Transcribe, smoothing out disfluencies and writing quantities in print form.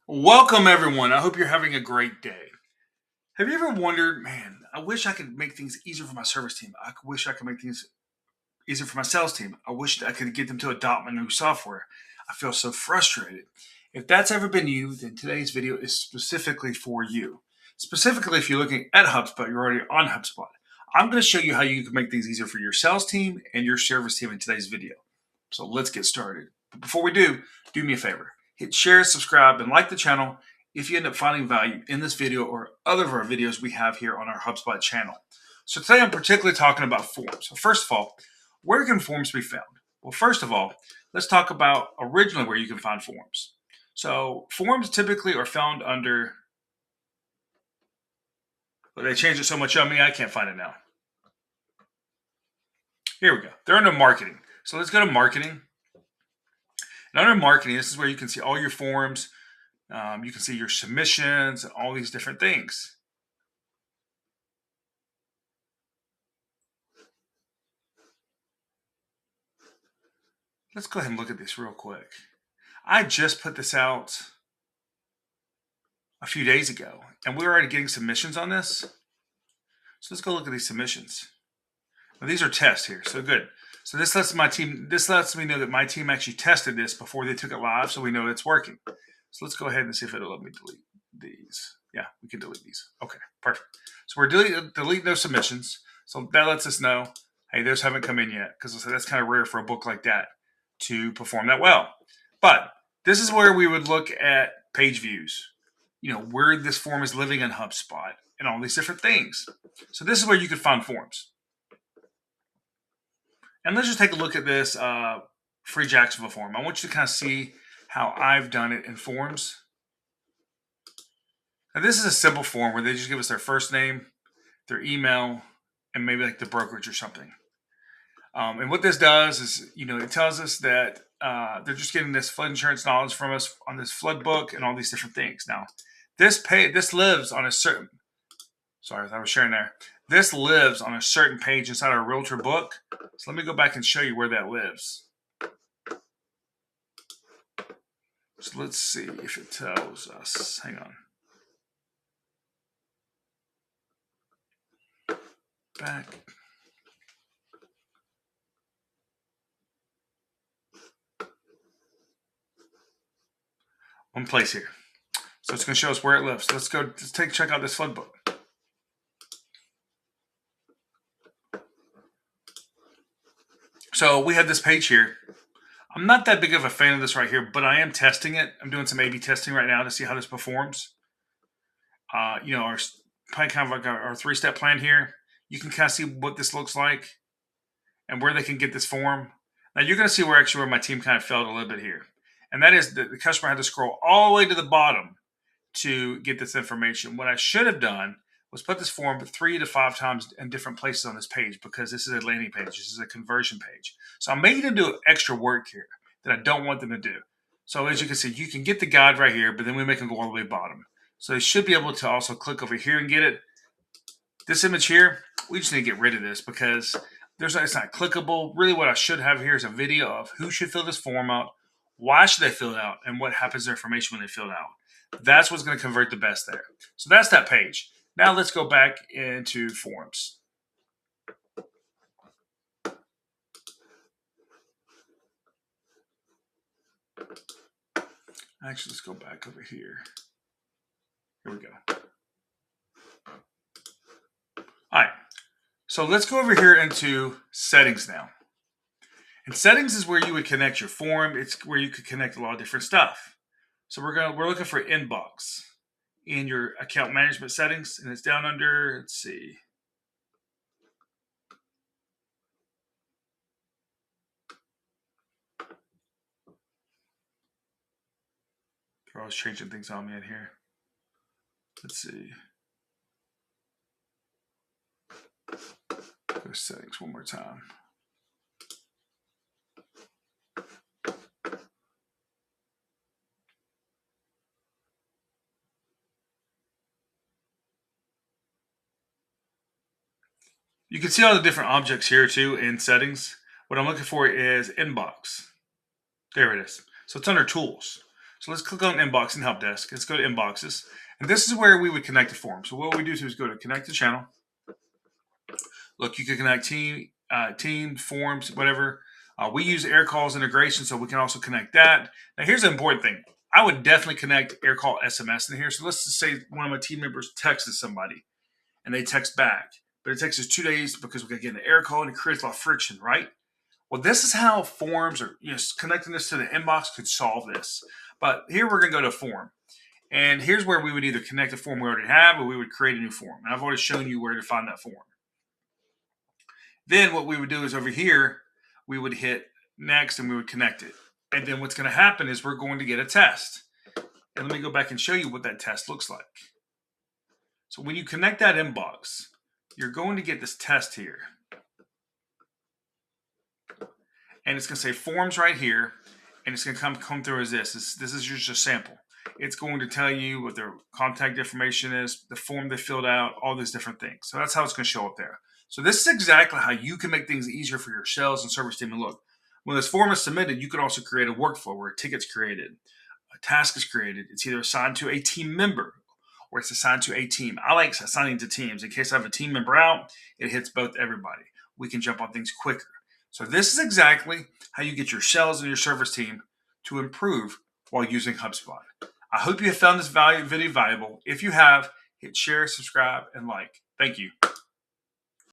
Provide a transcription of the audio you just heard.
Welcome, everyone. I hope you're having a great day. Have you ever wondered, man, I wish I could make things easier for my service team. I wish I could make things easier for my sales team. I wish I could get them to adopt my new software. I feel so frustrated. If that's ever been you, then today's video is specifically for you. Specifically, if you're looking at HubSpot, you're already on HubSpot. I'm going to show you how you can make things easier for your sales team and your service team in today's video. So let's get started. But before we do me a favor. Hit share, subscribe, and like the channel if you end up finding value in this video or other of our videos we have here on our HubSpot channel. So today I'm particularly talking about forms. So first of all, where can forms be found? Well, first of all, let's talk about originally where you can find forms. So forms typically are found under, well, they changed it so much on me, I can't find it now. Here we go. They're under marketing. So let's go to marketing. And under marketing, this is where you can see all your forms. You can see your submissions and all these different things. Let's go ahead and look at this real quick. I just put this out a few days ago, and we're already getting submissions on this. So let's go look at these submissions. Now, these are tests here, so good. So this lets me know that my team actually tested this before they took it live, so we know it's working. So let's go ahead and see if it'll let me delete these. Yeah, we can delete these. Okay, perfect. So we're deleting those submissions. So that lets us know, hey, those haven't come in yet, because that's kind of rare for a book like that to perform that well. But this is where we would look at page views, where this form is living in HubSpot and all these different things. So this is where you could find forms. And let's just take a look at this free Jacksonville form. I want you to kind of see how I've done it in forms. Now, this is a simple form where they just give us their first name, their email, and maybe like the brokerage or something. And what this does is, it tells us that they're just getting this flood insurance knowledge from us on this flood book and all these different things. Now, this lives on a certain, sorry, I was sharing there. This lives on a certain page inside our realtor book. So let me go back and show you where that lives. So let's see if it tells us. Hang on. Back. One place here. So it's going to show us where it lives. So let's check out this flood book. So we have this page here. I'm not that big of a fan of this right here, but I am testing it. I'm doing some A/B testing right now to see how this performs. Our plan, kind of like our three-step plan here. You can kind of see what this looks like and where they can get this form. Now you're going to see where my team kind of failed a little bit here. And that is that the customer had to scroll all the way to the bottom to get this information. What I should have done was put this form 3 to 5 times in different places on this page, because this is a landing page. This is a conversion page. So I'm making them do extra work here that I don't want them to do. So as you can see, you can get the guide right here, but then we make them go all the way bottom. So they should be able to also click over here and get it. This image here, we just need to get rid of this because it's not clickable. Really what I should have here is a video of who should fill this form out, why should they fill it out, and what happens to their information when they fill it out. That's what's going to convert the best there. So that's that page. Now let's go back into forms. Actually, let's go back over here. Here we go. All right. So let's go over here into settings now. And settings is where you would connect your form. It's where you could connect a lot of different stuff. So we're looking for inbox in your account management settings, and it's down under, let's see. They're always changing things on me in here. Let's see. Go to settings one more time. You can see all the different objects here too in settings. What I'm looking for is inbox. There it is. So it's under tools. So let's click on inbox and help desk. Let's go to inboxes. And this is where we would connect the form. So what we do is go to connect the channel. Look, you can connect team, forms, whatever. We use AirCall's integration, so we can also connect that. Now, here's the important thing. I would definitely connect AirCall SMS in here. So let's just say one of my team members texts somebody, and they text back. But it takes us 2 days because we got to get an AirCall, and it creates a lot of friction, right? Well, this is how forms or connecting this to the inbox could solve this. But here we're going to go to a form. And here's where we would either connect a form we already have, or we would create a new form. And I've already shown you where to find that form. Then what we would do is over here, we would hit next and we would connect it. And then what's going to happen is we're going to get a test. And let me go back and show you what that test looks like. So when you connect that inbox, you're going to get this test here. And it's going to say forms right here. And it's going to come through as this. This is just a sample. It's going to tell you what their contact information is, the form they filled out, all these different things. So that's how it's going to show up there. So this is exactly how you can make things easier for your sales and service team. And look, when this form is submitted, you can also create a workflow where a ticket's created, a task is created. It's either assigned to a team member or it's assigned to a team. I like assigning to teams. In case I have a team member out, it hits both everybody. We can jump on things quicker. So this is exactly how you get your sales and your service team to improve while using HubSpot. I hope you have found this video valuable. If you have, hit share, subscribe, and like. Thank you.